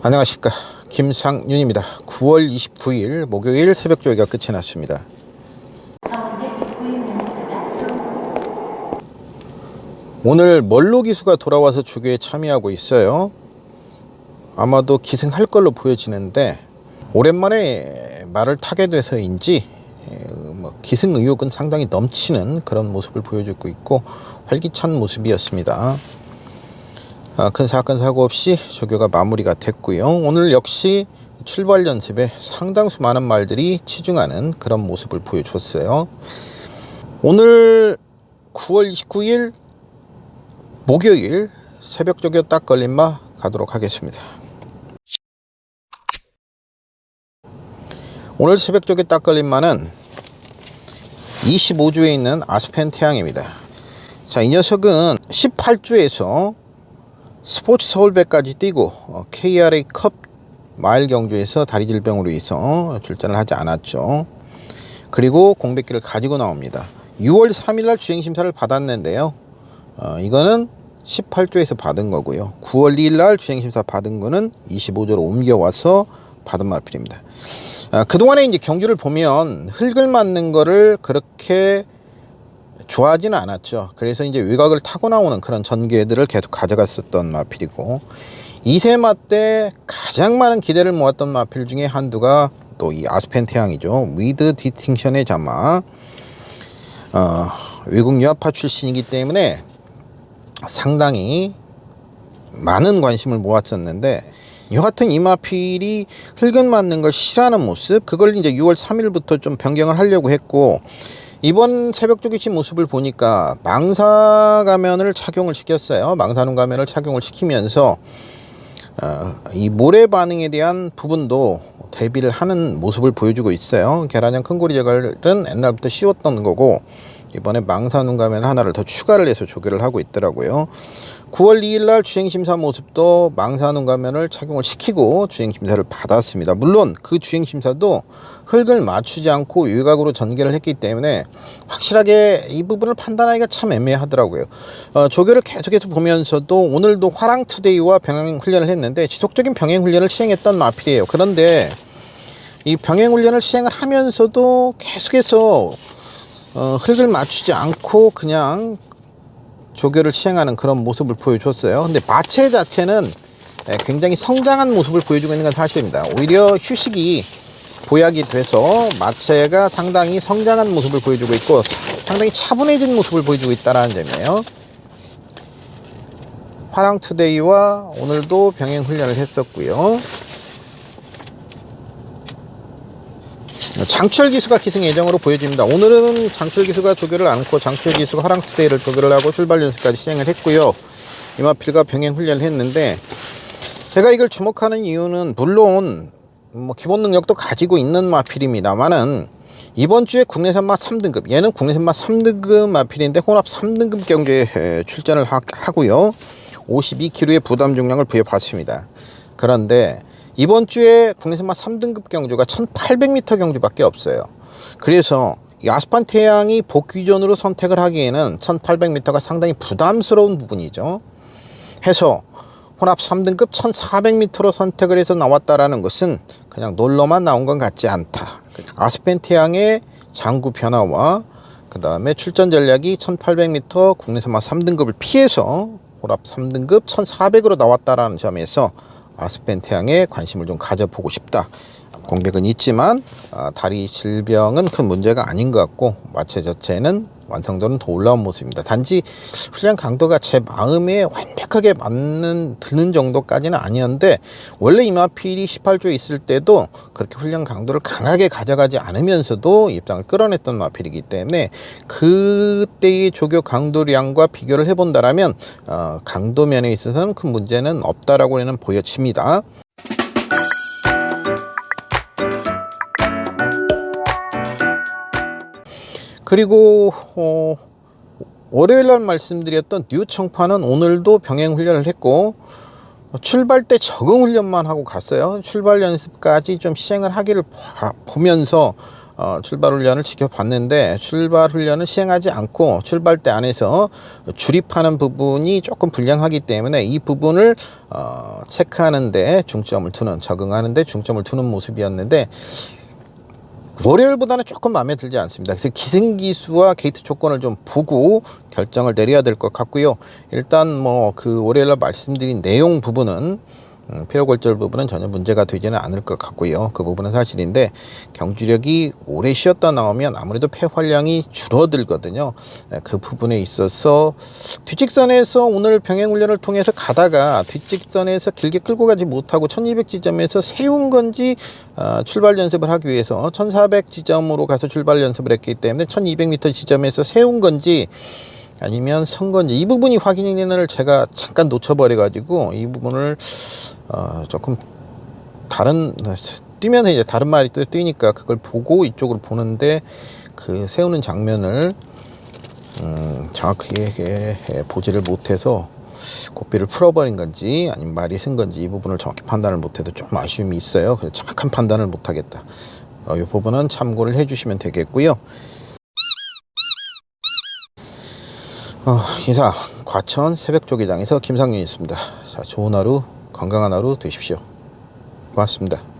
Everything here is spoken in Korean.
안녕하십니까, 김상윤입니다. 9월 29일 목요일 새벽 조회가 끝이 났습니다. 오늘 멀로 기수가 돌아와서 조교에 참여하고 있어요. 아마도 기승할 걸로 보여지는데 오랜만에 말을 타게 돼서인지 기승 의욕은 상당히 넘치는 그런 모습을 보여주고 있고 활기찬 모습이었습니다. 큰 사건 사고 없이 조교가 마무리가 됐고요. 오늘 역시 출발 연습에 상당수 많은 말들이 치중하는 그런 모습을 보여줬어요. 오늘 9월 29일 목요일 새벽 조교 딱 걸림마 가도록 하겠습니다. 오늘 새벽 조교 딱 걸림마는 25주에 있는 아스펜 태양입니다. 자, 이 녀석은 18주에서 스포츠 서울배까지 뛰고 KRA 컵 마일 경주에서 다리 질병으로 인해서 출전을 하지 않았죠. 그리고 공백기를 가지고 나옵니다. 6월 3일날 주행심사를 받았는데요. 이거는 18조에서 받은 거고요. 9월 2일날 주행심사 받은 거는 25조로 옮겨와서 받은 마필입니다. 그동안에 이제 경주를 보면 흙을 맞는 거를 그렇게 좋아하지는 않았죠. 그래서 이제 외곽을 타고 나오는 그런 전개들을 계속 가져갔었던 마필이고, 2세마 때 가장 많은 기대를 모았던 마필 중에 한두가 또 이 아스펜 태양이죠. 위드 디스팅션의 자마, 외국 유학파 출신이기 때문에 상당히 많은 관심을 모았었는데, 여하튼 이 마필이 흙은 맞는 걸 싫어하는 모습, 그걸 이제 6월 3일부터 좀 변경을 하려고 했고, 이번 새벽 조기치 모습을 보니까 망사 가면을 착용을 시켰어요. 망사눈 가면을 착용을 시키면서 이 모래 반응에 대한 부분도 대비를 하는 모습을 보여주고 있어요. 계란형 큰고리 제거는 옛날부터 씌웠던 거고, 이번에 망사눈 가면 하나를 더 추가를 해서 조교를 하고 있더라고요. 9월 2일날 주행심사 모습도 망사눈 가면을 착용을 시키고 주행심사를 받았습니다. 물론 그 주행심사도 흙을 맞추지 않고 외곽으로 전개를 했기 때문에 확실하게 이 부분을 판단하기가 참 애매하더라고요. 조교를 계속해서 보면서도 오늘도 화랑투데이와 병행훈련을 했는데 지속적인 병행훈련을 시행했던 마필이에요. 그런데 이 병행훈련을 시행을 하면서도 계속해서 흙을 맞추지 않고 그냥 조교를 시행하는 그런 모습을 보여줬어요. 근데 마체 자체는 굉장히 성장한 모습을 보여주고 있는 건 사실입니다. 오히려 휴식이 보약이 돼서 마체가 상당히 성장한 모습을 보여주고 있고 상당히 차분해진 모습을 보여주고 있다는 점이에요. 화랑투데이와 오늘도 병행훈련을 했었고요. 장철기수가 기승 예정으로 보여집니다. 오늘은 장철기수가 조교를 안고 장철기수가 화랑투데이를 조교를 하고 출발 연습까지 시행을 했고요. 이마필과 병행훈련을 했는데, 제가 이걸 주목하는 이유는 물론 기본 능력도 가지고 있는 마필입니다만은 이번 주에 국내선마 3등급, 얘는 국내선마 3등급 마필인데 혼합 3등급 경주에 출전을 하고요. 52kg의 부담 중량을 부여받습니다. 그런데 이번 주에 국내선마 3등급 경주가 1800m 경주밖에 없어요. 그래서 이 아스펜 태양이 복귀전으로 선택을 하기에는 1800m가 상당히 부담스러운 부분이죠. 해서 혼합 3등급 1400m로 선택을 해서 나왔다라는 것은 그냥 놀러만 나온 건 같지 않다. 아스펜 태양의 장구 변화와 그 다음에 출전 전략이 1800m 국내선마 3등급을 피해서 혼합 3등급 1400으로 나왔다라는 점에서 아스펜 태양에 관심을 좀 가져보고 싶다. 공백은 있지만 다리 질병은 큰 문제가 아닌 것 같고 마체 자체는 완성도는 더 올라온 모습입니다. 단지 훈련 강도가 제 마음에 완벽하게 드는 정도까지는 아니었는데, 원래 이마필이 18조에 있을 때도 그렇게 훈련 강도를 강하게 가져가지 않으면서도 입상을 끌어냈던 마필이기 때문에 그때의 조교 강도량과 비교를 해본다라면 강도 면에 있어서는 큰 문제는 없다라고 저는 보여집니다. 그리고 월요일날 말씀드렸던 뉴청파는 오늘도 병행훈련을 했고 출발 때 적응훈련만 하고 갔어요. 출발 연습까지 좀 시행을 하기를 보면서 출발 훈련을 지켜봤는데 출발 훈련을 시행하지 않고 출발대 안에서 출입하는 부분이 조금 불량하기 때문에 이 부분을 체크하는데 중점을 두는, 적응하는데 중점을 두는 모습이었는데 월요일보다는 조금 마음에 들지 않습니다. 그래서 기승기수와 게이트 조건을 좀 보고 결정을 내려야 될 것 같고요. 일단 뭐 그 월요일날 말씀드린 내용 부분은 피로골절 부분은 전혀 문제가 되지는 않을 것 같고요. 그 부분은 사실인데 경주력이 오래 쉬었다 나오면 아무래도 폐활량이 줄어들거든요. 그 부분에 있어서 뒷직선에서 오늘 병행훈련을 통해서 가다가 뒷직선에서 길게 끌고 가지 못하고 1200 지점에서 세운 건지 출발 연습을 하기 위해서 1400 지점으로 가서 출발 연습을 했기 때문에 1200m 지점에서 세운 건지 아니면 선 건지 이 부분이 확인을 제가 잠깐 놓쳐버려 가지고 이 부분을 조금 다른 뛰면서 이제 다른 말이 또 뛰니까 그걸 보고 이쪽으로 보는데 그 세우는 장면을 정확하게 보지를 못해서 고삐를 풀어버린 건지 아니면 말이 쓴 건지 이 부분을 정확히 판단을 못해도 좀 아쉬움이 있어요. 그래서 정확한 판단을 못하겠다. 이 부분은 참고를 해주시면 되겠고요. 이상 과천 새벽조기장에서 김상윤이었습니다. 자, 좋은 하루, 건강한 하루 되십시오. 고맙습니다.